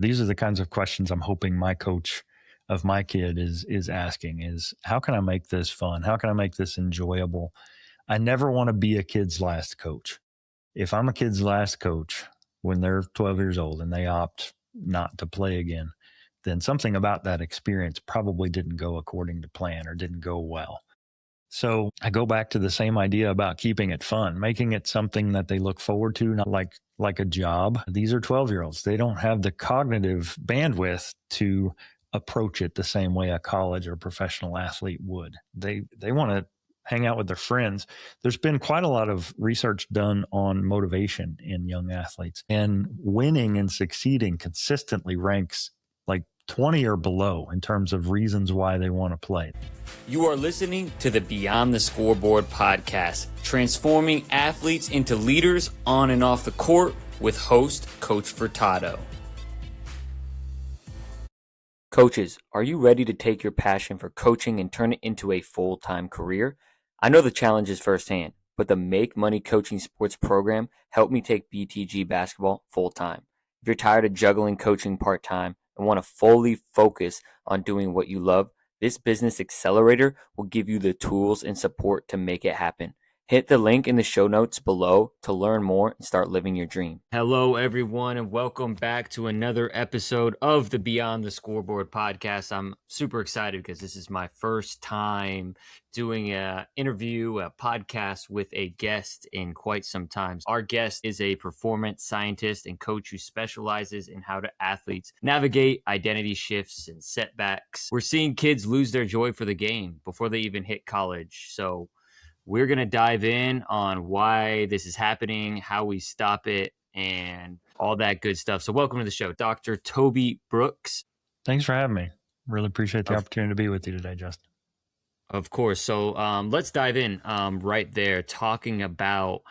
These are the kinds of questions I'm hoping my coach of my kid is asking is, how can I make this fun? How can I make this enjoyable? I never want to be a kid's last coach. If I'm a kid's last coach when they're 12 years old and they opt not to play again, then something about that experience probably didn't go according to plan or didn't go well. So I go back to the same idea about keeping it fun, making it something that they look forward to, not like a job. These are 12-year-olds. They don't have the cognitive bandwidth to approach it the same way a college or professional athlete would. They want to hang out with their friends. There's been quite a lot of research done on motivation in young athletes, and winning and succeeding consistently ranks like 20 or below in terms of reasons why they want to play. You are listening to the Beyond the Scoreboard Podcast, transforming athletes into leaders on and off the court with host Coach Furtado. Coaches, are you ready to take your passion for coaching and turn it into a full-time career? I know the challenges firsthand, but the Make Money Coaching Sports program helped me take BTG basketball full-time. If you're tired of juggling coaching part-time and want to fully focus on doing what you love, this business accelerator will give you the tools and support to make it happen. Hit the link in the show notes below to learn more and start living your dream. Hello, everyone, and welcome back to another episode of the Beyond the Scoreboard Podcast. I'm super excited because this is my first time doing a podcast with a guest in quite some time. Our guest is a performance scientist and coach who specializes in how to athletes navigate identity shifts and setbacks. We're seeing kids lose their joy for the game before they even hit college. So we're going to dive in on why this is happening, how we stop it, and all that good stuff. So welcome to the show, Dr. Toby Brooks. Thanks for having me. Really appreciate the opportunity to be with you today, Justin. Of course. So let's dive in right there, talking about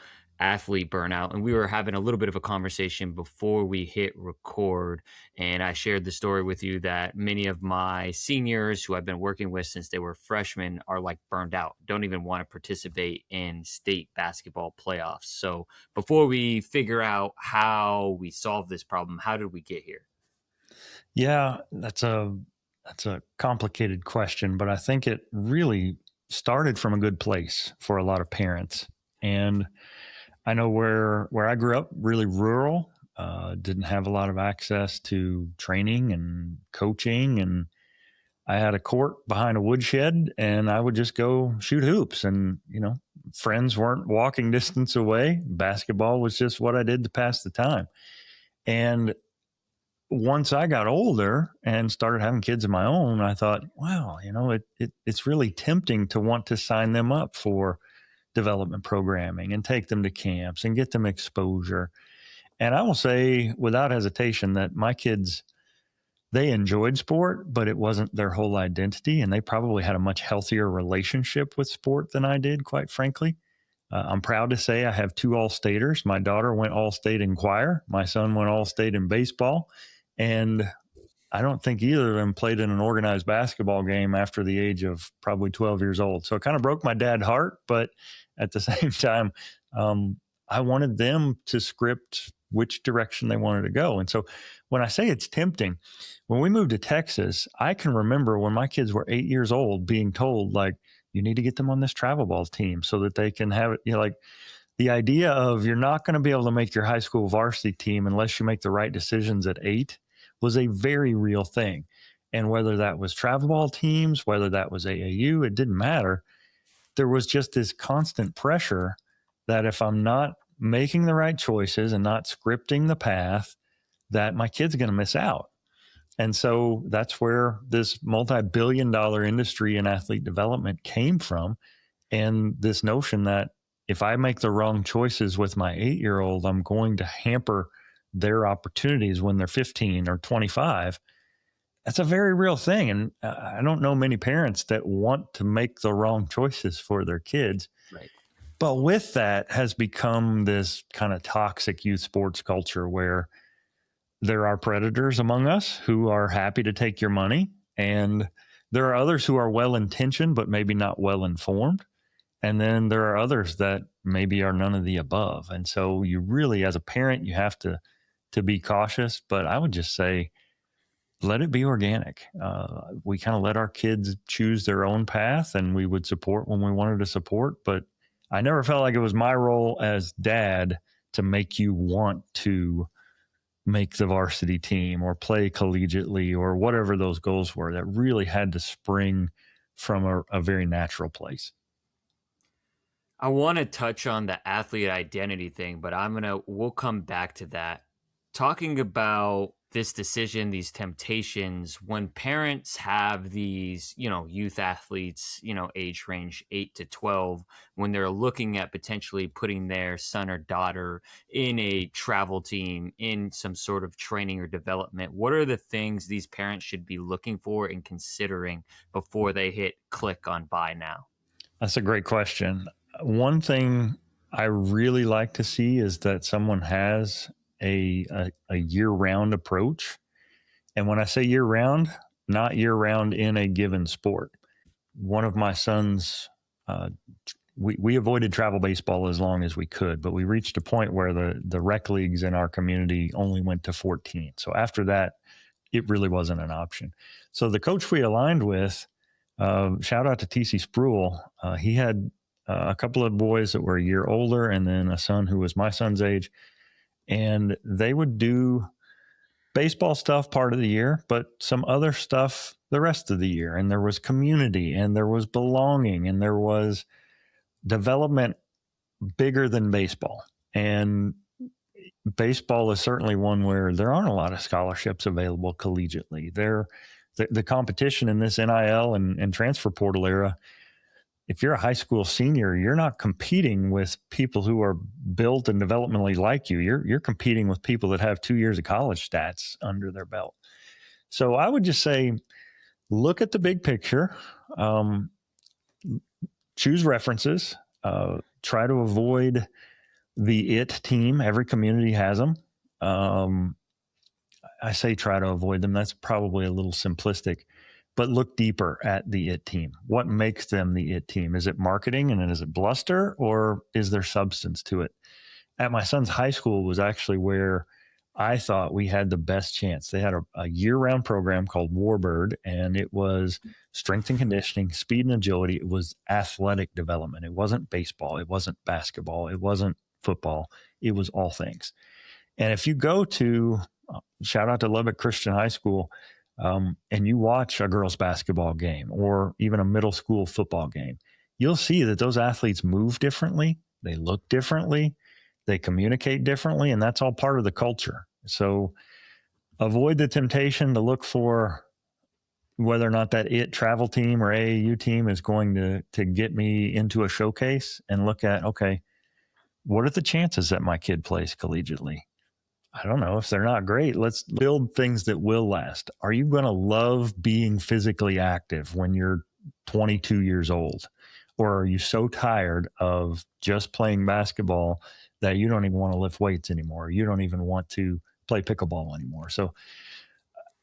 athlete burnout. And we were having a little bit of a conversation before we hit record. And I shared the story with you that many of my seniors who I've been working with since they were freshmen are like burned out, don't even want to participate in state basketball playoffs. So before we figure out how we solve this problem, how did we get here? Yeah, that's a complicated question, but I think it really started from a good place for a lot of parents. And I know where I grew up, really rural, didn't have a lot of access to training and coaching. And I had a court behind a woodshed and I would just go shoot hoops. And, friends weren't walking distance away. Basketball was just what I did to pass the time. And once I got older and started having kids of my own, I thought, wow, it's really tempting to want to sign them up for development programming and take them to camps and get them exposure. And I will say without hesitation that my kids, they enjoyed sport, but it wasn't their whole identity. And they probably had a much healthier relationship with sport than I did, quite frankly. I'm proud to say I have 2 All-Staters. My daughter went All-State in choir. My son went All-State in baseball. And I don't think either of them played in an organized basketball game after the age of probably 12 years old. So it kind of broke my dad's heart. But at the same time, I wanted them to script which direction they wanted to go. And so when I say it's tempting, when we moved to Texas, I can remember when my kids were 8 years old being told, like, you need to get them on this travel ball team so that they can have it, like the idea of you're not going to be able to make your high school varsity team unless you make the right decisions at 8 was a very real thing. And whether that was travel ball teams, whether that was AAU, it didn't matter. There was just this constant pressure that if I'm not making the right choices and not scripting the path, that my kid's going to miss out. And so that's where this multi-billion-dollar industry in athlete development came from. And this notion that if I make the wrong choices with my 8-year-old, I'm going to hamper their opportunities when they're 15 or 25. That's a very real thing. And I don't know many parents that want to make the wrong choices for their kids. Right. But with that has become this kind of toxic youth sports culture where there are predators among us who are happy to take your money. And there are others who are well-intentioned, but maybe not well-informed. And then there are others that maybe are none of the above. And so you really, as a parent, you have to be cautious. But I would just say let it be organic. We kind of let our kids choose their own path, and we would support when we wanted to support. But I never felt like it was my role as dad to make you want to make the varsity team or play collegiately or whatever those goals were. That really had to spring from a very natural place. I want to touch on the athlete identity thing, but we'll come back to that. Talking about this decision, these temptations, when parents have these, youth athletes, age range 8 to 12, when they're looking at potentially putting their son or daughter in a travel team, in some sort of training or development, what are the things these parents should be looking for and considering before they hit click on buy now? That's a great question. One thing I really like to see is that someone has a year-round approach. And when I say year-round, not year-round in a given sport. One of my sons, we avoided travel baseball as long as we could, but we reached a point where the rec leagues in our community only went to 14. So after that, it really wasn't an option. So the coach we aligned with, shout out to TC Spruill, he had a couple of boys that were a year older and then a son who was my son's age. And they would do baseball stuff part of the year, but some other stuff the rest of the year. And there was community and there was belonging and there was development bigger than baseball. And baseball is certainly one where there aren't a lot of scholarships available collegiately. The competition in this NIL and transfer portal era, if you're a high school senior, you're not competing with people who are built and developmentally like you. You're competing with people that have 2 years of college stats under their belt. So I would just say, look at the big picture, choose references, try to avoid the it team. Every community has them. I say try to avoid them. That's probably a little simplistic. But look deeper at the it team. What makes them the it team? Is it marketing and is it bluster, or is there substance to it? At my son's high school was actually where I thought we had the best chance. They had a year-round program called Warbird, and it was strength and conditioning, speed and agility. It was athletic development. It wasn't baseball. It wasn't basketball. It wasn't football. It was all things. And if you go to, shout out to Lubbock Christian High School, and you watch a girls' basketball game or even a middle school football game, you'll see that those athletes move differently. They look differently. They communicate differently, and that's all part of the culture. So avoid the temptation to look for whether or not that it travel team or AAU team is going to get me into a showcase, and look at, okay, what are the chances that my kid plays collegiately? I don't know. If they're not great, let's build things that will last. Are you going to love being physically active when you're 22 years old? Or are you so tired of just playing basketball that you don't even want to lift weights anymore? You don't even want to play pickleball anymore. So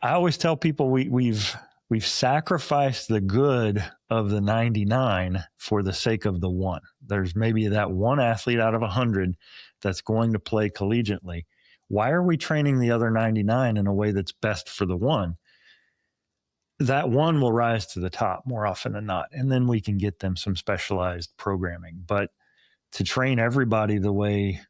I always tell people we've sacrificed the good of the 99 for the sake of the one. There's maybe that one athlete out of 100 that's going to play collegiately. Why are we training the other 99 in a way that's best for the one? That one will rise to the top more often than not, and then we can get them some specialized programming. But to train everybody the way,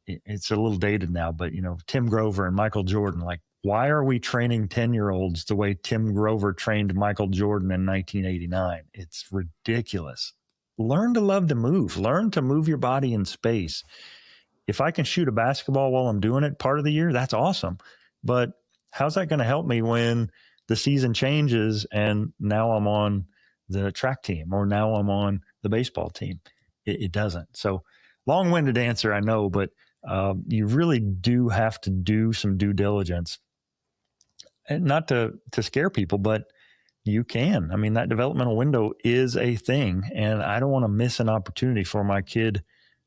it's a little dated now, but Tim Grover and Michael Jordan, like, why are we training 10-year-olds the way Tim Grover trained Michael Jordan in 1989? It's ridiculous. Learn to love to move. Learn to move your body in space. If I can shoot a basketball while I'm doing it part of the year, that's awesome. But how's that going to help me when the season changes and now I'm on the track team or now I'm on the baseball team? It doesn't. So long-winded answer, I know, but you really do have to do some due diligence. And not to scare people, but you can. I mean, that developmental window is a thing, and I don't want to miss an opportunity for my kid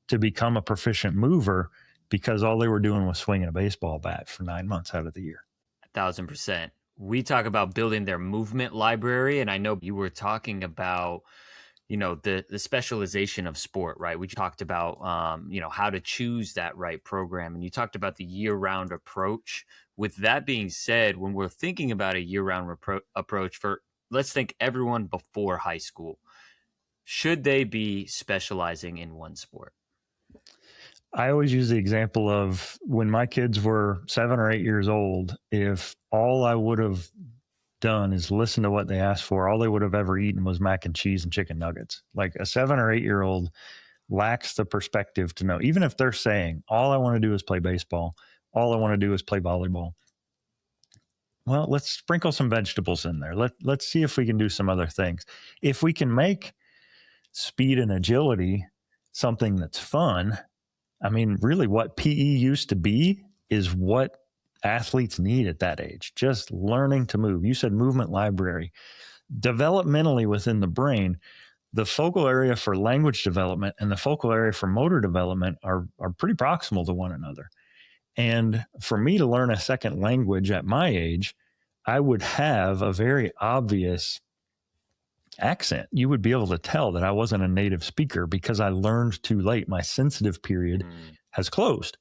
to become a proficient mover because all they were doing was swinging a baseball bat for 9 months out of the year. 1,000%. We talk about building their movement library, and I know you were talking about, the specialization of sport, right? We talked about, how to choose that right program. And you talked about the year-round approach. With that being said, when we're thinking about a year-round approach for, let's think everyone before high school, should they be specializing in one sport? I always use the example of when my kids were 7 or 8 years old, if all I would have done is listen to what they asked for, all they would have ever eaten was mac and cheese and chicken nuggets. Like a 7 or 8 year old lacks the perspective to know, even if they're saying, all I want to do is play baseball, all I want to do is play volleyball. Well, let's sprinkle some vegetables in there. Let's see if we can do some other things. If we can make speed and agility something that's fun, I mean, really what PE used to be is what athletes need at that age, just learning to move. You said movement library. Developmentally within the brain, the focal area for language development and the focal area for motor development are pretty proximal to one another. And for me to learn a second language at my age, I would have a very obvious accent. You would be able to tell that I wasn't a native speaker because I learned too late. My sensitive period has closed.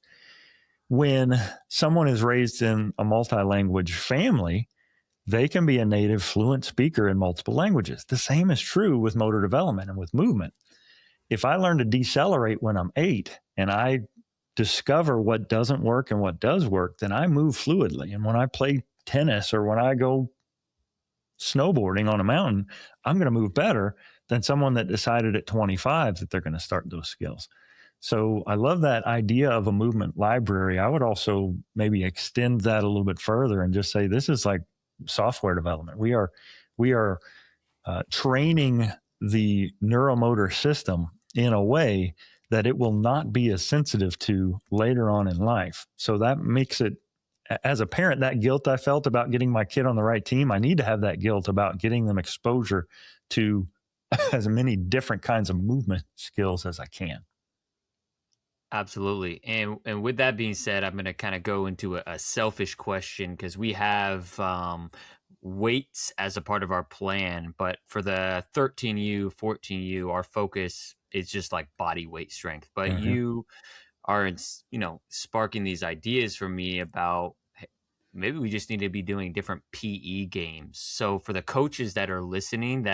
When someone is raised in a multi-language family, they can be a native fluent speaker in multiple languages. The same is true with motor development and with movement. If I learn to decelerate when I'm 8 and I discover what doesn't work and what does work, then I move fluidly. And when I play tennis or when I go snowboarding on a mountain, I'm going to move better than someone that decided at 25 that they're going to start those skills. So I love that idea of a movement library. I would also maybe extend that a little bit further and just say, this is like software development. We are training the neuromotor system in a way that it will not be as sensitive to later on in life. So that makes it, as a parent, that guilt I felt about getting my kid on the right team, I need to have that guilt about getting them exposure to as many different kinds of movement skills as I can. Absolutely. And with that being said, I'm going to kind of go into a selfish question because we have weights as a part of our plan. But for the 13U, 14U, our focus is just like body weight strength. But you are, sparking these ideas for me about maybe we just need to be doing different PE games. So for the coaches that are listening,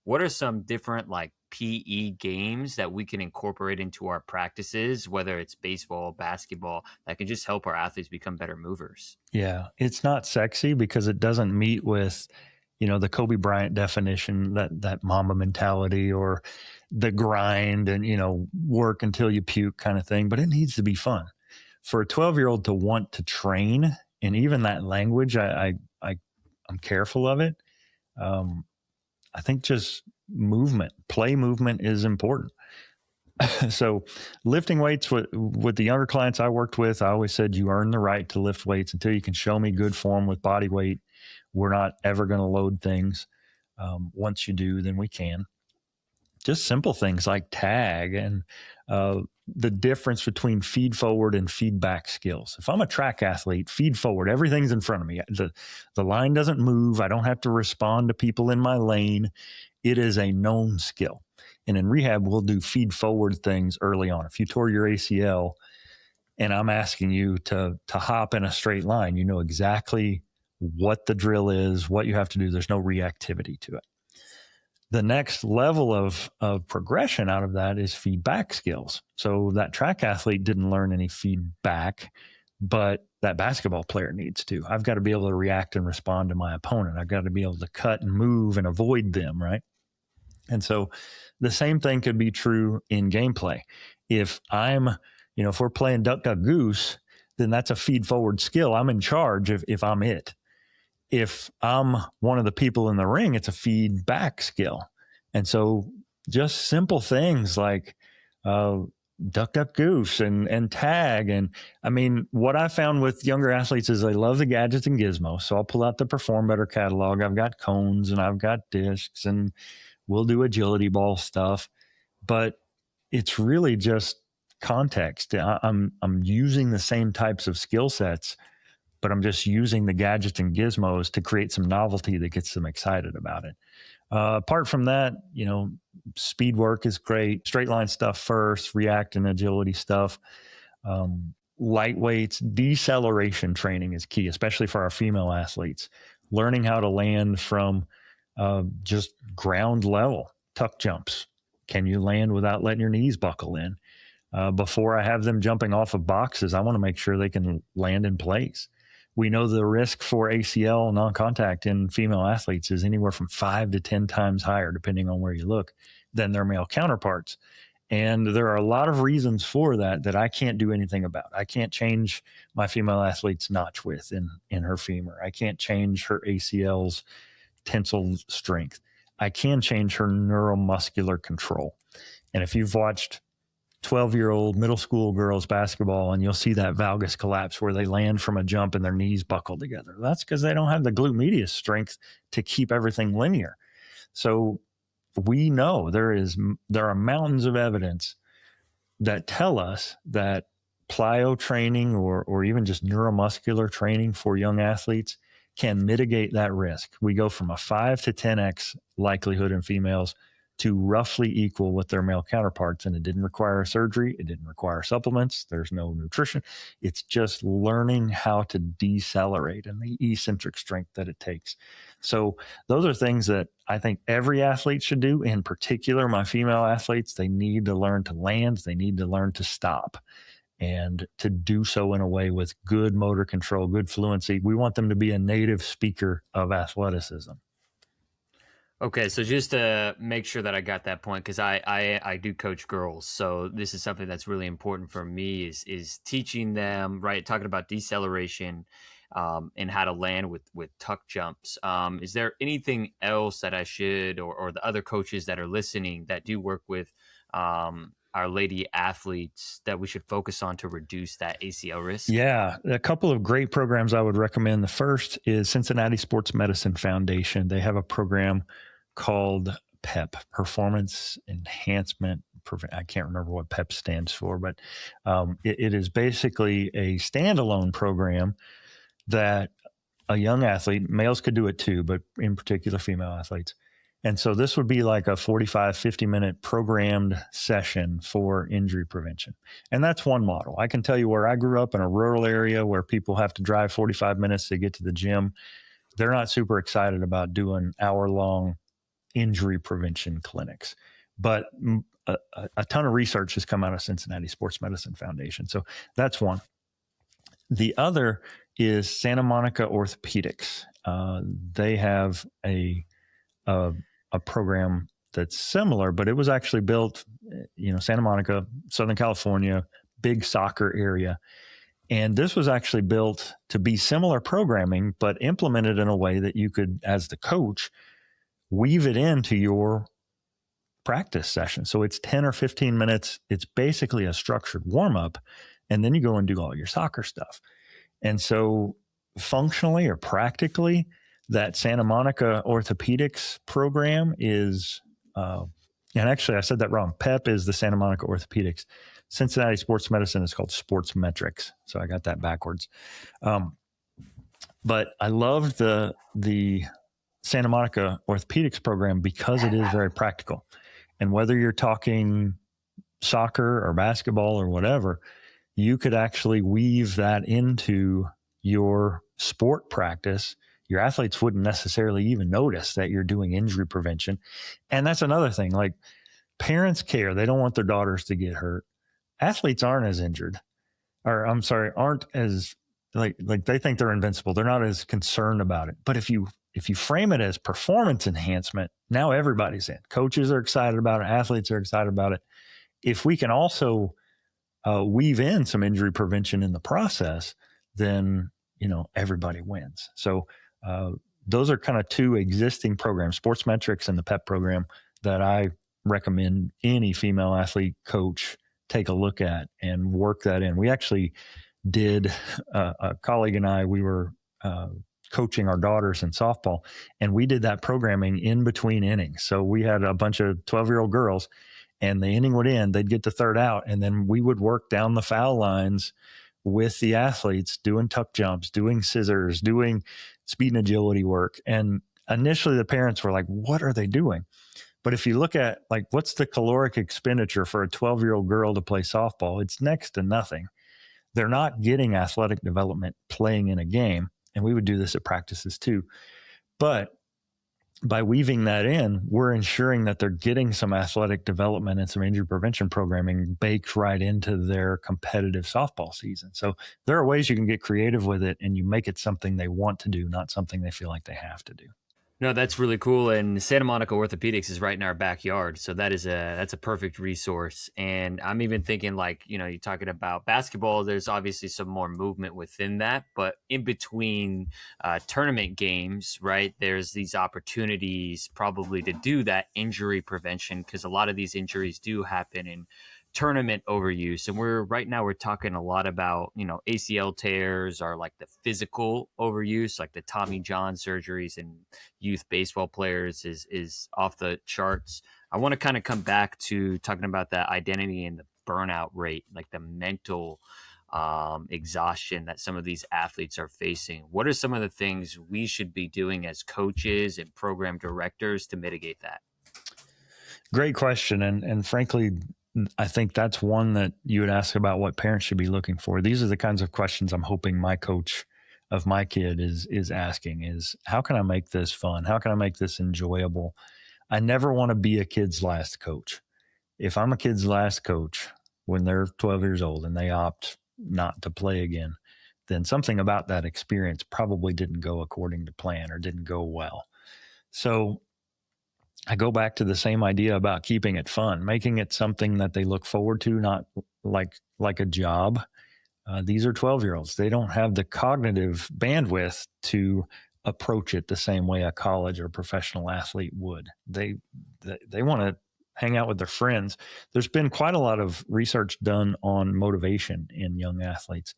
what are some different like PE games that we can incorporate into our practices, whether it's baseball, basketball, that can just help our athletes become better movers? Yeah, it's not sexy because it doesn't meet with, the Kobe Bryant definition, that Mamba mentality or the grind and, work until you puke kind of thing, but it needs to be fun. For a 12-year-old to want to train, and even that language, I'm careful of it. I think just play movement is important. So lifting weights with the younger clients I worked with, I always said you earn the right to lift weights until you can show me good form with body weight. We're not ever going to load things. Once you do, then we can. Just simple things like tag and the difference between feed forward and feedback skills. If I'm a track athlete, feed forward, everything's in front of me. The line doesn't move. I don't have to respond to people in my lane. It is a known skill. And in rehab, we'll do feed forward things early on. If you tore your ACL and I'm asking you to hop in a straight line, you know exactly what the drill is, what you have to do. There's no reactivity to it. The next level of progression out of that is feedback skills. So that track athlete didn't learn any feedback, but that basketball player needs to. I've got to be able to react and respond to my opponent. I've got to be able to cut and move and avoid them, right? And so the same thing could be true in gameplay. If if we're playing duck, duck, goose, then that's a feed forward skill. I'm in charge if I'm it. If I'm one of the people in the ring, it's a feedback skill. And so just simple things like duck, duck, goose and tag. And I mean, what I found with younger athletes is they love the gadgets and gizmos. So I'll pull out the Perform Better catalog. I've got cones and I've got discs and we'll do agility ball stuff. But it's really just context. I'm using the same types of skill sets but I'm just using the gadgets and gizmos to create some novelty that gets them excited about it. Apart from that, speed work is great. Straight line stuff first, react and agility stuff. Light weights, deceleration training is key, especially for our female athletes. Learning how to land from just ground level, tuck jumps. Can you land without letting your knees buckle in? Before I have them jumping off of boxes, I want to make sure they can land in place. We know the risk for ACL non-contact in female athletes is anywhere from 5 to 10 times higher, depending on where you look, than their male counterparts. And there are a lot of reasons for that I can't do anything about. I can't change my female athlete's notch width in her femur. I can't change her ACL's tensile strength. I can change her neuromuscular control. And if you've watched 12-year-old middle school girls basketball, and you'll see that valgus collapse where they land from a jump and their knees buckle together. That's because they don't have the glute medius strength to keep everything linear. So we know there are mountains of evidence that tell us that plyo training or even just neuromuscular training for young athletes can mitigate that risk. We go from a 5 to 10x likelihood in females to roughly equal with their male counterparts. And it didn't require surgery. It didn't require supplements. There's no nutrition. It's just learning how to decelerate and the eccentric strength that it takes. So those are things that I think every athlete should do. In particular, my female athletes, they need to learn to land. They need to learn to stop, and to do so in a way with good motor control, good fluency. We want them to be a native speaker of athleticism. Okay, so just to make sure that I got that point, because I do coach girls, so this is something that's really important for me is teaching them, right, talking about deceleration and how to land with tuck jumps. Is there anything else that I should, or the other coaches that are listening that do work with our lady athletes, that we should focus on to reduce that ACL risk? Yeah, a couple of great programs I would recommend. The first is Cincinnati Sports Medicine Foundation. They have a program called PEP, Performance Enhancement. I can't remember what PEP stands for, but it is basically a standalone program that a young athlete, males could do it too, but in particular female athletes. And so this would be like a 45, 50-minute programmed session for injury prevention. And that's one model. I can tell you where I grew up, in a rural area where people have to drive 45 minutes to get to the gym. They're not super excited about doing hour-long injury prevention clinics. But a ton of research has come out of Cincinnati Sports Medicine Foundation. So that's one. The other is Santa Monica Orthopedics. They have a program that's similar, but it was actually built, Santa Monica, Southern California, big soccer area. And this was actually built to be similar programming, but implemented in a way that you could, as the coach, weave it into your practice session. So it's 10 or 15 minutes. It's basically a structured warm-up, and then you go and do all your soccer stuff. And so functionally or practically, that Santa Monica Orthopedics program is, and actually I said that wrong. PEP is the Santa Monica Orthopedics. Cincinnati Sports Medicine is called Sports Metrics. So I got that backwards. But I loved the Santa Monica Orthopedics program because it is very practical. And whether you're talking soccer or basketball or whatever, you could actually weave that into your sport practice. Your athletes wouldn't necessarily even notice that you're doing injury prevention. And that's another thing, like parents care. They don't want their daughters to get hurt. Athletes aren't as injured, aren't as like they think they're invincible. They're not as concerned about it. But if you frame it as performance enhancement, now everybody's in. Coaches are excited about it. Athletes are excited about it. If we can also weave in some injury prevention in the process, then, everybody wins. So those are kind of two existing programs, Sports Metrics and the PEP program, that I recommend any female athlete coach take a look at and work that in. We actually did, a colleague and I, we were coaching our daughters in softball, and we did that programming in between innings. So we had a bunch of 12-year-old girls, and the inning would end, they'd get the third out, and then we would work down the foul lines with the athletes, doing tuck jumps, doing scissors, doing speed and agility work. And initially the parents were like, what are they doing? But if you look at like, what's the caloric expenditure for a 12-year-old girl to play softball? It's next to nothing. They're not getting athletic development playing in a game. And we would do this at practices too. But by weaving that in, we're ensuring that they're getting some athletic development and some injury prevention programming baked right into their competitive softball season. So there are ways you can get creative with it and you make it something they want to do, not something they feel like they have to do. No, that's really cool. And Santa Monica Orthopedics is right in our backyard. So that's a perfect resource. And I'm even thinking like, you're talking about basketball, there's obviously some more movement within that, but in between tournament games, right, there's these opportunities probably to do that injury prevention, because a lot of these injuries do happen in tournament overuse. And we're talking a lot about, ACL tears are like the physical overuse, like the Tommy John surgeries in youth baseball players is off the charts. I want to kind of come back to talking about that identity and the burnout rate, like the mental exhaustion that some of these athletes are facing. What are some of the things we should be doing as coaches and program directors to mitigate that? Great question. And frankly, I think that's one that you would ask about what parents should be looking for. These are the kinds of questions I'm hoping my coach of my kid is asking is, how can I make this fun? How can I make this enjoyable? I never want to be a kid's last coach. If I'm a kid's last coach when they're 12 years old and they opt not to play again, then something about that experience probably didn't go according to plan or didn't go well. So I go back to the same idea about keeping it fun, making it something that they look forward to, not like a job. These are 12-year-olds. They don't have the cognitive bandwidth to approach it the same way a college or professional athlete would. They want to hang out with their friends. There's been quite a lot of research done on motivation in young athletes,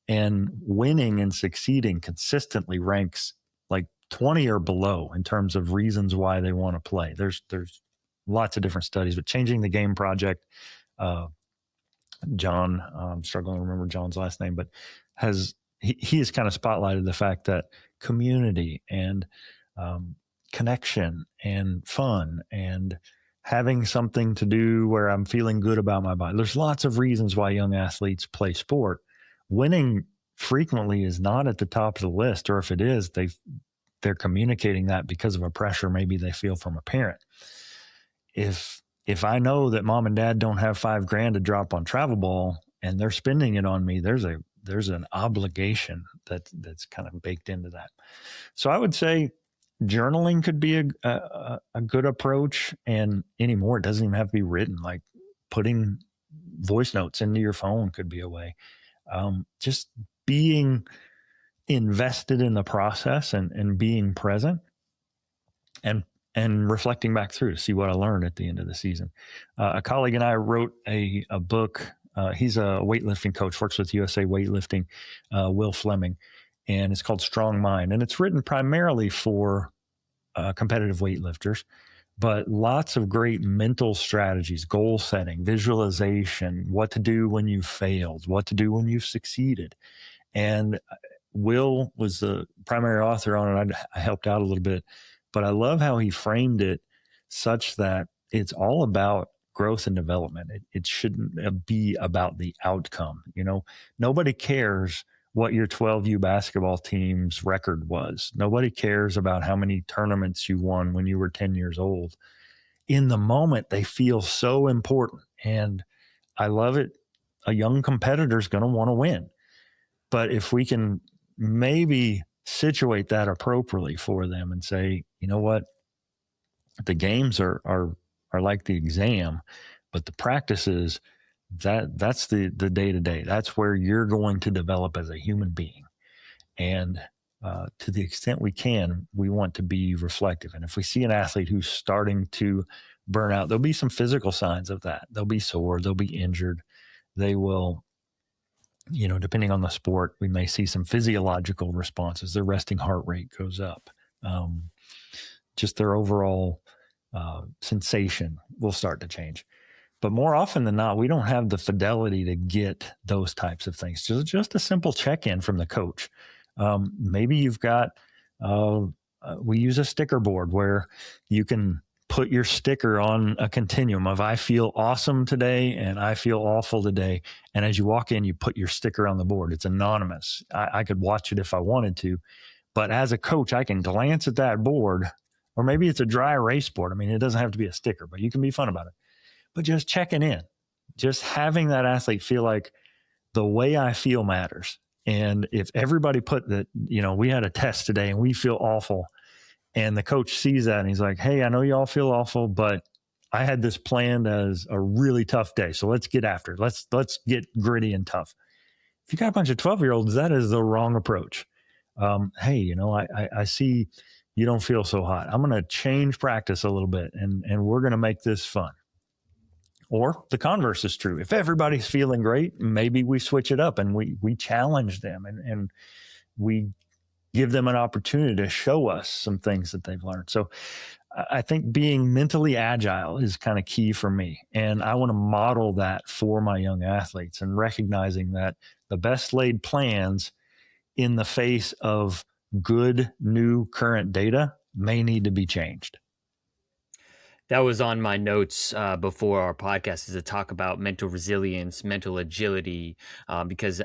and winning and succeeding consistently ranks like 20 or below in terms of reasons why they want to play. There's lots of different studies, but Changing the Game Project, John, I'm struggling to remember John's last name, but he has kind of spotlighted the fact that community and connection and fun and having something to do where I'm feeling good about my body. There's lots of reasons why young athletes play sport. Winning frequently is not at the top of the list, or if it is, they're communicating that because of a pressure maybe they feel from a parent. If I know that mom and dad don't have $5,000 to drop on travel ball and they're spending it on me, there's an obligation that's kind of baked into that. So I would say journaling could be a good approach, and anymore, it doesn't even have to be written. Like putting voice notes into your phone could be a way. Just being invested in the process and being present and reflecting back through to see what I learned at the end of the season. A colleague and I wrote a book. He's a weightlifting coach, works with USA Weightlifting, Will Fleming, and it's called Strong Mind. And it's written primarily for competitive weightlifters, but lots of great mental strategies, goal setting, visualization, what to do when you've failed, what to do when you've succeeded. And Will was the primary author on it. I helped out a little bit, but I love how he framed it such that it's all about growth and development. It shouldn't be about the outcome. Nobody cares what your 12U basketball team's record was. Nobody cares about how many tournaments you won when you were 10 years old. In the moment, they feel so important. And I love it. A young competitor is going to want to win. But if we can maybe situate that appropriately for them and say, you know what, the games are like the exam, but the practices, that's the day-to-day. That's where you're going to develop as a human being. And to the extent we can, we want to be reflective. And if we see an athlete who's starting to burn out, there'll be some physical signs of that. They'll be sore, they'll be injured. They will, depending on the sport, we may see some physiological responses. Their resting heart rate goes up. Just their overall sensation will start to change. But more often than not, we don't have the fidelity to get those types of things. Just a simple check-in from the coach. Maybe you've got, we use a sticker board where you can put your sticker on a continuum of I feel awesome today and I feel awful today. And as you walk in, you put your sticker on the board. It's anonymous. I could watch it if I wanted to. But as a coach, I can glance at that board, or maybe it's a dry erase board. I mean, it doesn't have to be a sticker, but you can be fun about it. But just checking in, just having that athlete feel like the way I feel matters. And if everybody put that, we had a test today and we feel awful, and the coach sees that and he's like, hey, I know you all feel awful, but I had this planned as a really tough day. So let's get after it. Let's get gritty and tough. If you got a bunch of 12-year-olds, that is the wrong approach. Hey, I see you don't feel so hot. I'm going to change practice a little bit and we're going to make this fun. Or the converse is true. If everybody's feeling great, maybe we switch it up and we challenge them and we give them an opportunity to show us some things that they've learned. So I think being mentally agile is kind of key for me. And I want to model that for my young athletes, and recognizing that the best laid plans in the face of good, new, current data may need to be changed. That was on my notes before our podcast, is to talk about mental resilience, mental agility, because,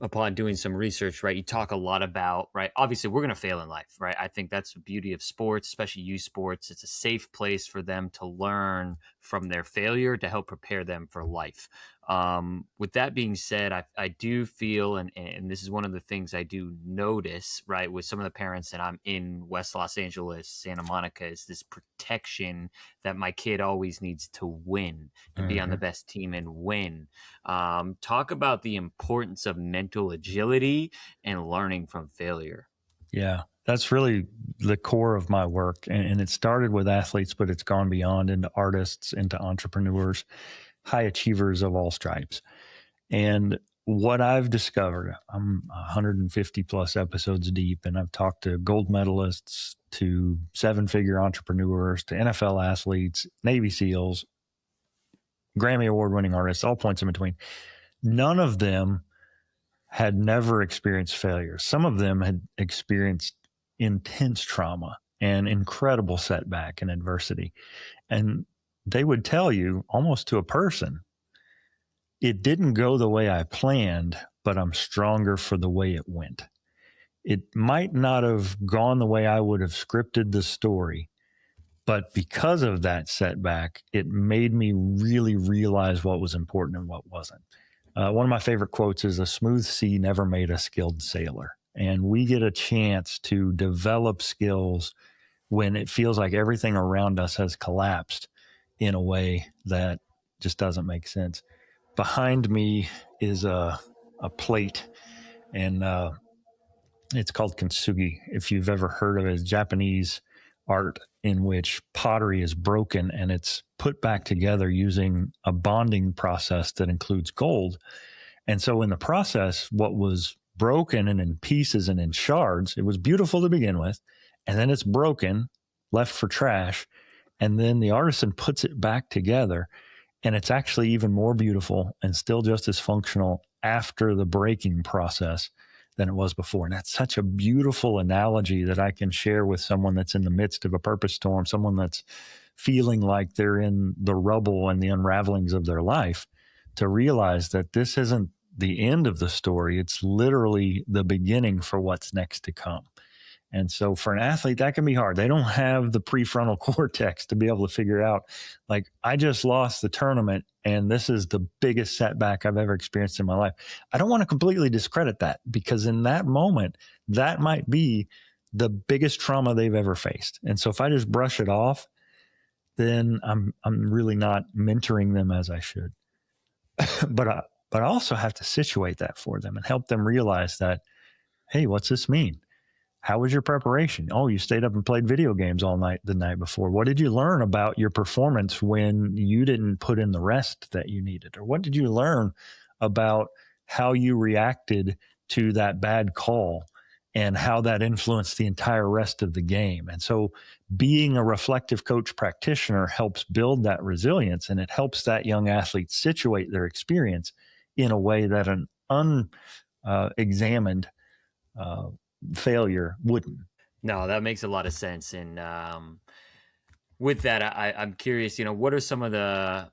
upon doing some research, right, you talk a lot about, right, obviously we're going to fail in life, right? I think that's the beauty of sports, especially youth sports. It's a safe place for them to learn from their failure to help prepare them for life. With that being said, I do feel, and this is one of the things I do notice, right, with some of the parents that I'm in West Los Angeles, Santa Monica, is this protection that my kid always needs to win, to be on the best team and win. Talk about the importance of mental agility and learning from failure. Yeah, that's really the core of my work. And it started with athletes, but it's gone beyond into artists, into entrepreneurs, high achievers of all stripes. And what I've discovered, I'm 150 plus episodes deep, and I've talked to gold medalists, to 7-figure entrepreneurs, to NFL athletes, Navy SEALs, Grammy award-winning artists, all points in between. None of them had never experienced failure. Some of them had experienced intense trauma and incredible setback and adversity. And they would tell you almost to a person, it didn't go the way I planned, but I'm stronger for the way it went. It might not have gone the way I would have scripted the story, but because of that setback, it made me really realize what was important and what wasn't. One of my favorite quotes is, a smooth sea never made a skilled sailor. And we get a chance to develop skills when it feels like everything around us has collapsed in a way that just doesn't make sense. Behind me is a plate, and it's called kintsugi. If you've ever heard of it, it's Japanese art in which pottery is broken and it's put back together using a bonding process that includes gold. And so in the process, what was broken and in pieces and in shards, it was beautiful to begin with, and then it's broken, left for trash, and then the artisan puts it back together, and it's actually even more beautiful and still just as functional after the breaking process than it was before. And that's such a beautiful analogy that I can share with someone that's in the midst of a purpose storm, someone that's feeling like they're in the rubble and the unravelings of their life, to realize that this isn't the end of the story. It's literally the beginning for what's next to come. And so for an athlete, that can be hard. They don't have the prefrontal cortex to be able to figure out, like, I just lost the tournament and this is the biggest setback I've ever experienced in my life. I don't want to completely discredit that, because in that moment, that might be the biggest trauma they've ever faced. And so if I just brush it off, then I'm really not mentoring them as I should. But I also have to situate that for them and help them realize that, hey, what's this mean? How was your preparation? Oh, you stayed up and played video games all night the night before. What did you learn about your performance when you didn't put in the rest that you needed? Or what did you learn about how you reacted to that bad call and how that influenced the entire rest of the game. And so being a reflective coach practitioner helps build that resilience, and it helps that young athlete situate their experience in a way that an unexamined failure wouldn't. No, that makes a lot of sense. And with that, I'm curious, what are some of the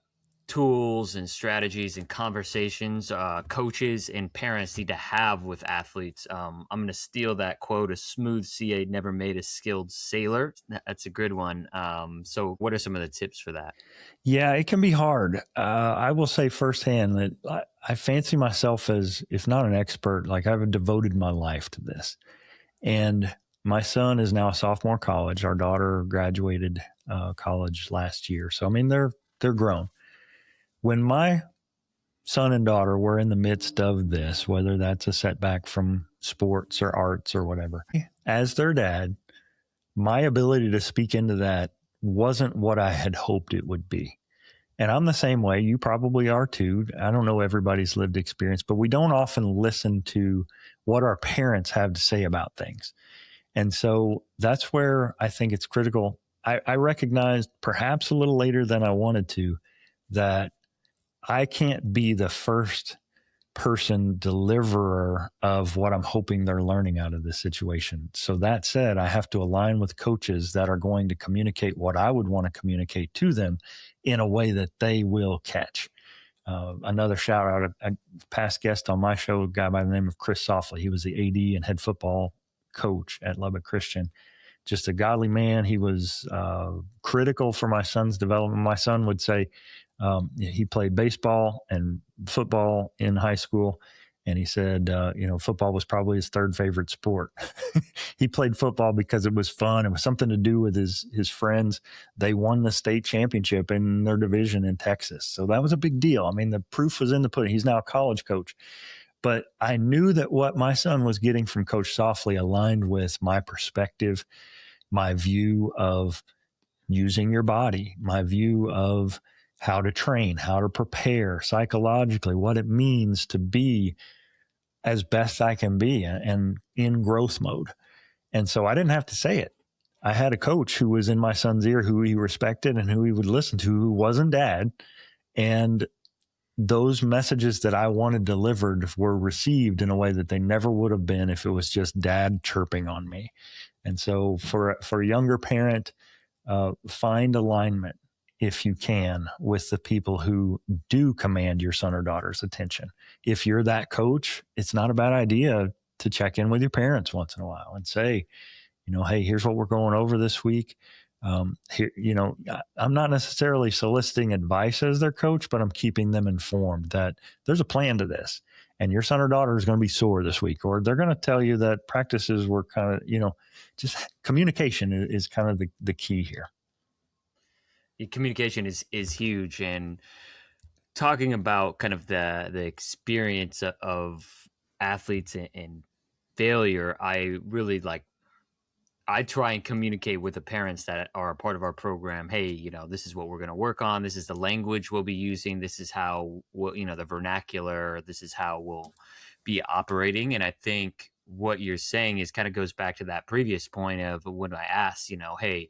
tools and strategies and conversations coaches and parents need to have with athletes? I'm going to steal that quote: "A smooth CA never made a skilled sailor." That's a good one. So what are some of the tips for that? Yeah, it can be hard. I will say firsthand that I fancy myself as, if not an expert, like I've devoted my life to this. And my son is now a sophomore in college. Our daughter graduated college last year. So, I mean, they're grown. When my son and daughter were in the midst of this, whether that's a setback from sports or arts or whatever, as their dad, my ability to speak into that wasn't what I had hoped it would be. And I'm the same way. You probably are too. I don't know everybody's lived experience, but we don't often listen to what our parents have to say about things. And so that's where I think it's critical. I recognized perhaps a little later than I wanted to that I can't be the first person deliverer of what I'm hoping they're learning out of this situation. So that said, I have to align with coaches that are going to communicate what I would want to communicate to them in a way that they will catch. Another shout out, a past guest on my show, a guy by the name of Chris Softly. He was the AD and head football coach at Lubbock Christian. Just a godly man. He was critical for my son's development. My son would say he played baseball and football in high school. And he said, football was probably his third favorite sport. He played football because it was fun. It was something to do with his friends. They won the state championship in their division in Texas. So that was a big deal. I mean, the proof was in the pudding. He's now a college coach. But I knew that what my son was getting from Coach Softly aligned with my perspective, my view of using your body, my view of how to train, how to prepare psychologically, what it means to be as best I can be and in growth mode. And so I didn't have to say it. I had a coach who was in my son's ear, who he respected and who he would listen to, who wasn't dad. And those messages that I wanted delivered were received in a way that they never would have been if it was just dad chirping on me. And so for a younger parent, find alignment, if you can, with the people who do command your son or daughter's attention. If you're that coach, it's not a bad idea to check in with your parents once in a while and say, hey, here's what we're going over this week. Here, I'm not necessarily soliciting advice as their coach, but I'm keeping them informed that there's a plan to this, and your son or daughter is going to be sore this week, or they're going to tell you that practices were kind of, just communication is kind of the key here. Communication is huge. And talking about kind of the experience of athletes and failure, I really I try and communicate with the parents that are a part of our program. Hey, this is what we're going to work on. This is the language we'll be using. This is how the vernacular, this is how we'll be operating. And I think what you're saying is kind of goes back to that previous point of when I asked, hey,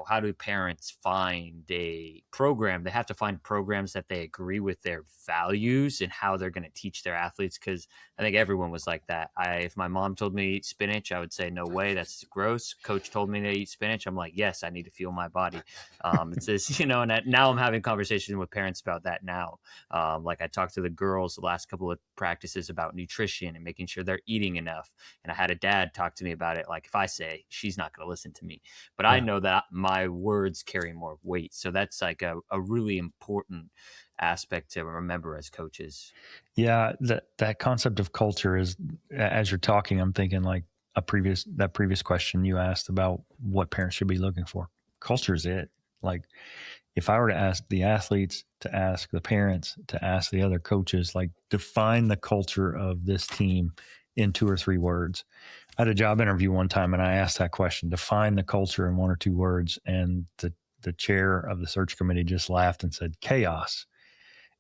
how do parents find a program? They have to find programs that they agree with their values and how they're going to teach their athletes. Because I think everyone was like that. If my mom told me to eat spinach, I would say, no way, that's gross. Coach told me to eat spinach. I'm like, yes, I need to fuel my body. It's this, and now I'm having conversations with parents about that now. Like I talked to the girls the last couple of practices about nutrition and making sure they're eating enough. And I had a dad talk to me about it. Like if I say, she's not going to listen to me, but I know that my words carry more weight. So that's like a really important aspect to remember as coaches. Yeah, that concept of culture is, as you're talking, I'm thinking like that previous question you asked about what parents should be looking for. Culture is it. Like if I were to ask the athletes, to ask the parents, to ask the other coaches, like define the culture of this team in 2 or 3 words. I had a job interview one time and I asked that question, define the culture in 1 or 2 words. And the chair of the search committee just laughed and said, chaos.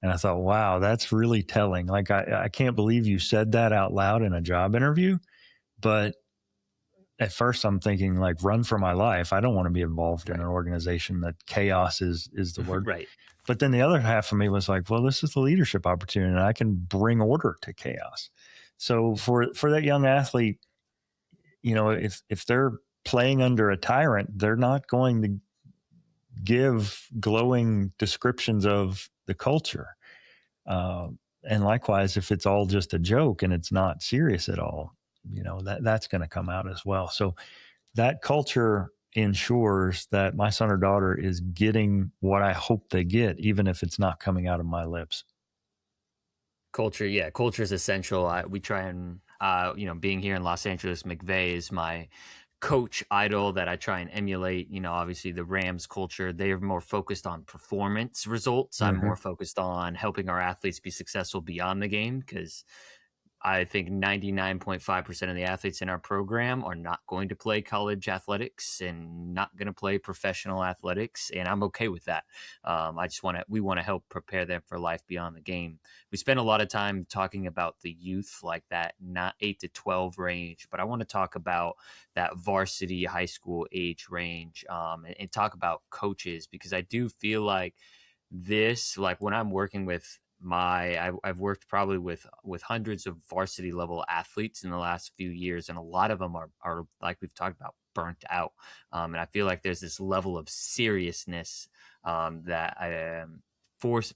And I thought, wow, that's really telling. Like, I can't believe you said that out loud in a job interview, but at first I'm thinking like run for my life. I don't want to be involved in Right. an organization that chaos is the word. Right. But then the other half of me was like, well, this is the leadership opportunity and I can bring order to chaos. So for that young athlete, if they're playing under a tyrant, they're not going to give glowing descriptions of the culture. And likewise, if it's all just a joke and it's not serious at all, that's going to come out as well. So that culture ensures that my son or daughter is getting what I hope they get, even if it's not coming out of my lips. Culture is essential. We try and being here in Los Angeles, McVay is my coach idol that I try and emulate. Obviously the Rams culture, they are more focused on performance results. I'm more focused on helping our athletes be successful beyond the game, because I think 99.5% of the athletes in our program are not going to play college athletics and not going to play professional athletics. And I'm okay with that. We want to help prepare them for life beyond the game. We spend a lot of time talking about the youth, like that not 8 to 12 range, but I want to talk about that varsity high school age range, and talk about coaches, because I do feel like when I'm working with I've worked probably with hundreds of varsity level athletes in the last few years, and a lot of them are like we've talked about, burnt out. And I feel like there's this level of seriousness that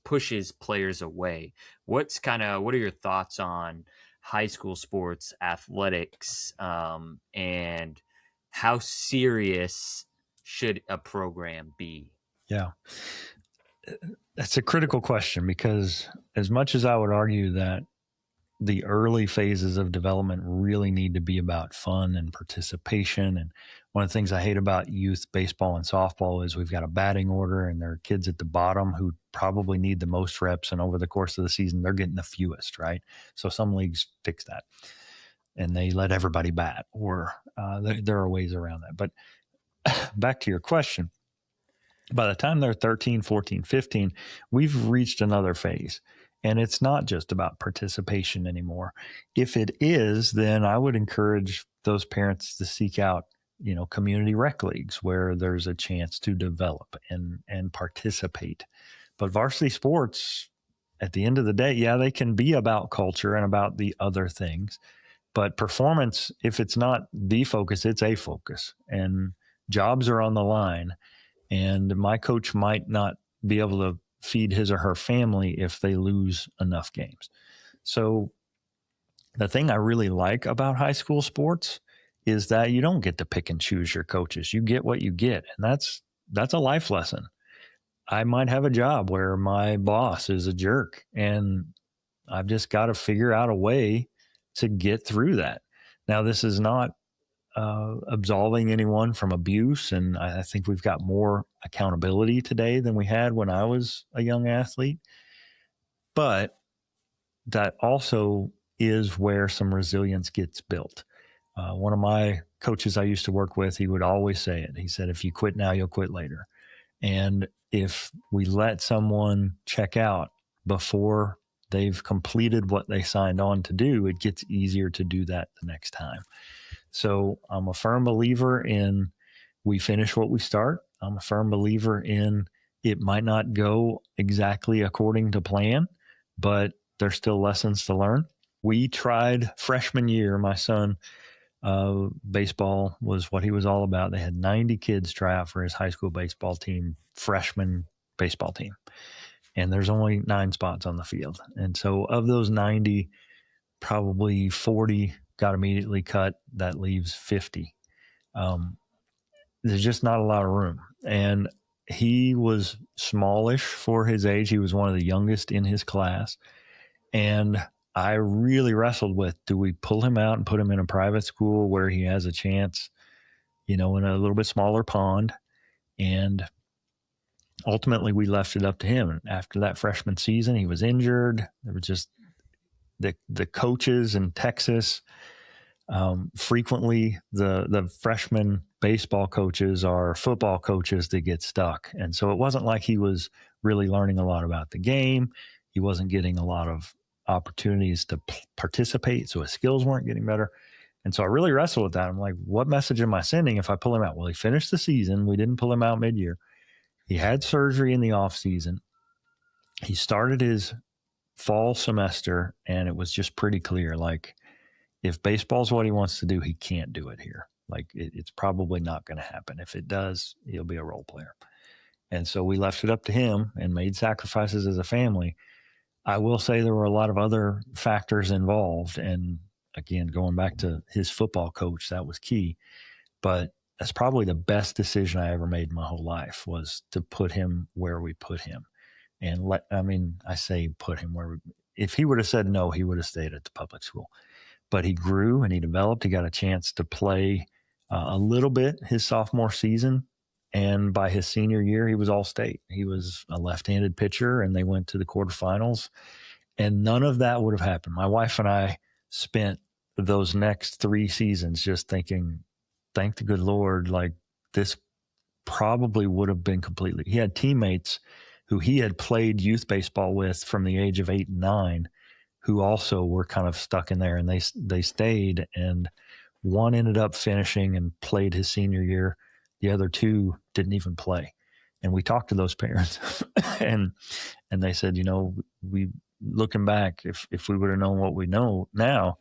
pushes players away. What are your thoughts on high school sports athletics, and how serious should a program be? Yeah. That's a critical question, because as much as I would argue that the early phases of development really need to be about fun and participation, and one of the things I hate about youth baseball and softball is we've got a batting order and there are kids at the bottom who probably need the most reps, and over the course of the season they're getting the fewest, right? So some leagues fix that and they let everybody bat, or there are ways around that. But back to your question, by the time they're 13, 14, 15, we've reached another phase. And it's not just about participation anymore. If it is, then I would encourage those parents to seek out, community rec leagues where there's a chance to develop and participate. But varsity sports, at the end of the day, they can be about culture and about the other things. But performance, if it's not the focus, it's a focus. And jobs are on the line. And my coach might not be able to feed his or her family if they lose enough games. So the thing I really like about high school sports is that you don't get to pick and choose your coaches. You get what you get. And that's a life lesson. I might have a job where my boss is a jerk, and I've just got to figure out a way to get through that. Now, this is not absolving anyone from abuse. And I think we've got more accountability today than we had when I was a young athlete. But that also is where some resilience gets built. One of my coaches I used to work with, he would always say it. He said, if you quit now, you'll quit later. And if we let someone check out before they've completed what they signed on to do, it gets easier to do that the next time. So I'm a firm believer in we finish what we start. I'm a firm believer in it might not go exactly according to plan, but there's still lessons to learn. We tried freshman year, my son, baseball was what he was all about. They had 90 kids try out for his high school baseball team, freshman baseball team. And there's only 9 spots on the field. And so of those 90, probably 40 got immediately cut. That leaves 50. There's just not a lot of room. And he was smallish for his age. He was one of the youngest in his class. And I really wrestled with, do we pull him out and put him in a private school where he has a chance, in a little bit smaller pond? And ultimately we left it up to him. And after that freshman season, he was injured. There was just the coaches in Texas, frequently the freshman baseball coaches are football coaches that get stuck. And so it wasn't like he was really learning a lot about the game. He wasn't getting a lot of opportunities to participate. So his skills weren't getting better. And so I really wrestled with that. I'm like, what message am I sending if I pull him out? Well, he finished the season. We didn't pull him out mid-year. He had surgery in the off season. He started his fall semester, and it was just pretty clear, like, if baseball's what he wants to do, he can't do it here. Like, it's probably not going to happen. If it does, he'll be a role player. And so we left it up to him and made sacrifices as a family. I will say there were a lot of other factors involved. And again, going back to his football coach, that was key. But that's probably the best decision I ever made in my whole life, was to put him where we put him. And I say put him where if he would have said no, he would have stayed at the public school. But he grew and he developed. He got a chance to play a little bit his sophomore season. And by his senior year, he was all-state. He was a left-handed pitcher, and they went to the quarterfinals. And none of that would have happened. My wife and I spent those next 3 seasons just thinking, thank the good Lord, like, this probably would have been completely. He had teammates who he had played youth baseball with from the age of 8 and 9, who also were kind of stuck in there, and they stayed, and one ended up finishing and played his senior year. The other 2 didn't even play. And we talked to those parents and they said, we looking back, if we would have known what we know now,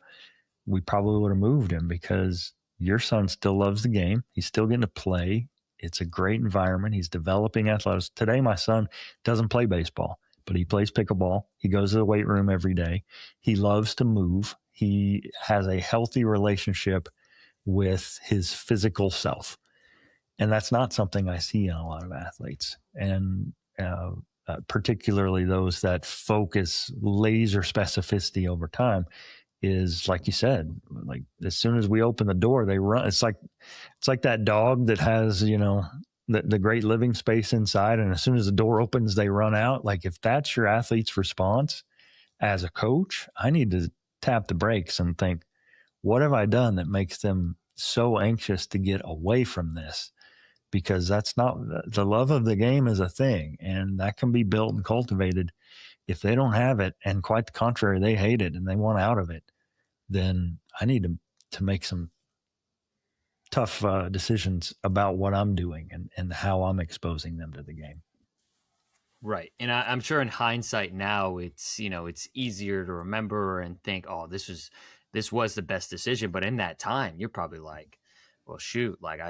we probably would have moved him, because your son still loves the game. He's still getting to play. It's a great environment. He's developing athletics. Today, my son doesn't play baseball, but he plays pickleball. He goes to the weight room every day. He loves to move. He has a healthy relationship with his physical self. And that's not something I see in a lot of athletes. And particularly those that focus laser specificity over time, is, like you said, like, as soon as we open the door, they run. It's like that dog that has, the great living space inside. And as soon as the door opens, they run out. Like, if that's your athlete's response as a coach, I need to tap the brakes and think, what have I done that makes them so anxious to get away from this? Because that's not, the love of the game is a thing, and that can be built and cultivated. If they don't have it, and quite the contrary, they hate it and they want out of it, then I need to make some tough decisions about what I'm doing and how I'm exposing them to the game. Right. And I'm sure in hindsight now, it's easier to remember and think, oh, this was the best decision. But in that time, you're probably like, well, shoot, like,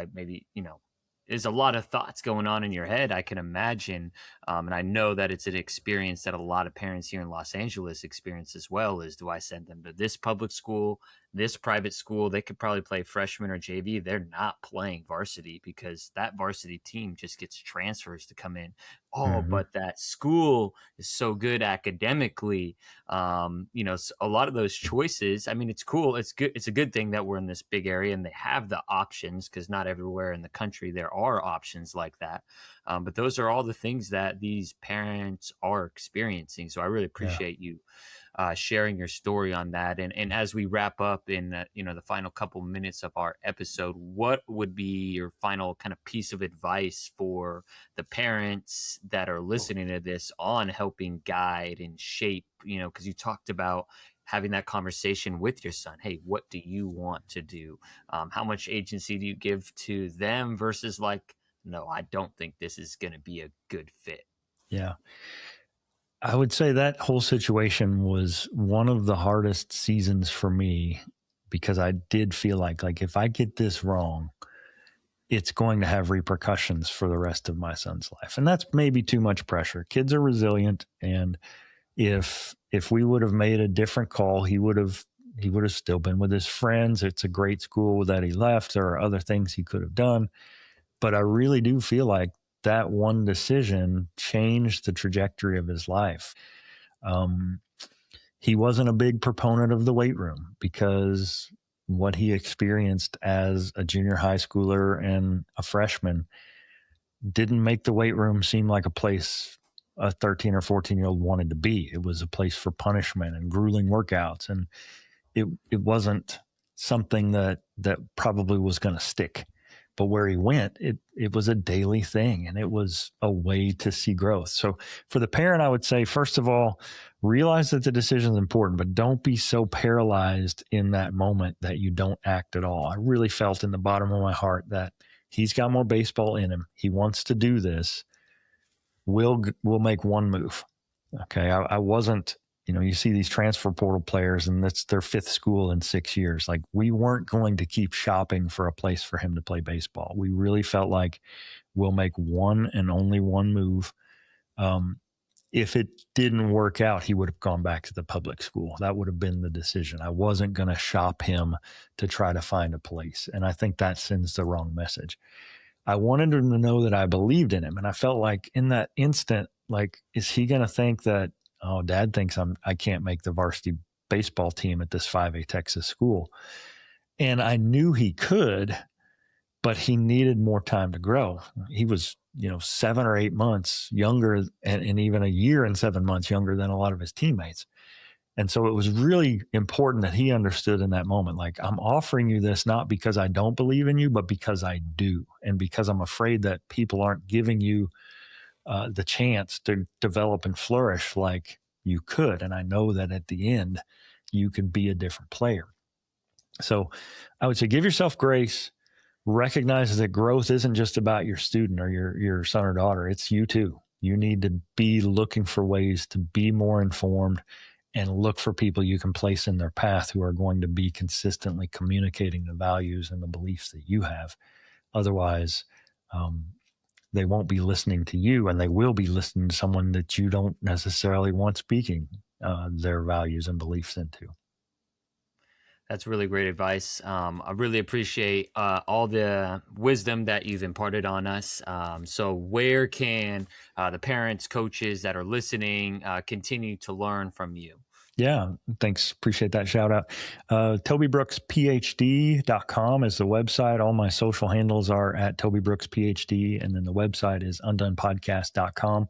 there's a lot of thoughts going on in your head, I can imagine. And I know that it's an experience that a lot of parents here in Los Angeles experience as well, is, do I send them to this public school, this private school? They could probably play freshman or JV. They're not playing varsity, because that varsity team just gets transfers to come in. But that school is so good academically. So a lot of those choices, it's cool. It's good. It's a good thing that we're in this big area and they have the options, because not everywhere in the country there are options like that. But those are all the things that these parents are experiencing. So I really appreciate you sharing your story on that. And as we wrap up in the final couple minutes of our episode, what would be your final kind of piece of advice for the parents that are listening to this on helping guide and shape, because you talked about having that conversation with your son. Hey, what do you want to do? How much agency do you give to them versus like, no, I don't think this is going to be a good fit? Yeah. I would say that whole situation was one of the hardest seasons for me, because I did feel like if I get this wrong, it's going to have repercussions for the rest of my son's life. And that's maybe too much pressure. Kids are resilient. And if we would have made a different call, he would have still been with his friends. It's a great school that he left. There are other things he could have done. But I really do feel like that one decision changed the trajectory of his life. He wasn't a big proponent of the weight room, because what he experienced as a junior high schooler and a freshman didn't make the weight room seem like a place a 13 or 14-year-old wanted to be. It was a place for punishment and grueling workouts. And it wasn't something that probably was going to stick. but where he went, it was a daily thing, and it was a way to see growth. So for the parent, I would say, first of all, realize that the decision is important, but don't be so paralyzed in that moment that you don't act at all. I really felt in the bottom of my heart that he's got more baseball in him. He wants to do this. We'll make one move. Okay. I wasn't, you see these transfer portal players, and that's their fifth school in 6 years. Like, we weren't going to keep shopping for a place for him to play baseball. We really felt like we'll make one and only one move. If it didn't work out, he would have gone back to the public school. That would have been the decision. I wasn't going to shop him to try to find a place. And I think that sends the wrong message. I wanted him to know that I believed in him. And I felt like in that instant, like, is he going to think that, oh, Dad thinks I can't make the varsity baseball team at this 5A Texas school? And I knew he could, but he needed more time to grow. He was, 7 or 8 months younger, and even a year and 7 months younger than a lot of his teammates. And so it was really important that he understood in that moment, like, I'm offering you this not because I don't believe in you, but because I do. And because I'm afraid that people aren't giving you the chance to develop and flourish like you could. And I know that at the end, you can be a different player. So I would say, give yourself grace. Recognize that growth isn't just about your student or your son or daughter. It's you too. You need to be looking for ways to be more informed and look for people you can place in their path who are going to be consistently communicating the values and the beliefs that you have. Otherwise, they won't be listening to you, and they will be listening to someone that you don't necessarily want speaking their values and beliefs into. That's really great advice. I really appreciate all the wisdom that you've imparted on us. So where can the parents, coaches that are listening continue to learn from you? Yeah, thanks. Appreciate that shout out. TobyBrooksPhD.com is the website. All my social handles are at Toby Brooks PhD, and then the website is undonepodcast.com.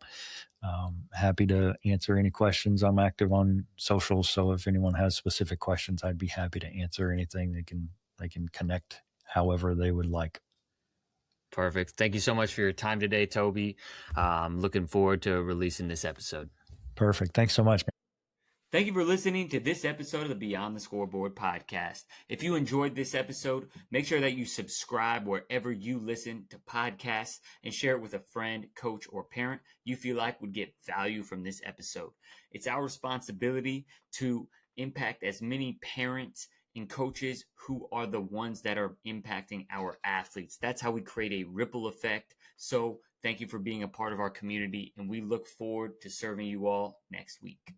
Happy to answer any questions. I'm active on social, so if anyone has specific questions, I'd be happy to answer anything. They can connect however they would like. Perfect. Thank you so much for your time today, Toby. Looking forward to releasing this episode. Perfect. Thanks so much, man. Thank you for listening to this episode of the Beyond the Scoreboard podcast. If you enjoyed this episode, make sure that you subscribe wherever you listen to podcasts and share it with a friend, coach, or parent you feel like would get value from this episode. It's our responsibility to impact as many parents and coaches who are the ones that are impacting our athletes. That's how we create a ripple effect. So thank you for being a part of our community, and we look forward to serving you all next week.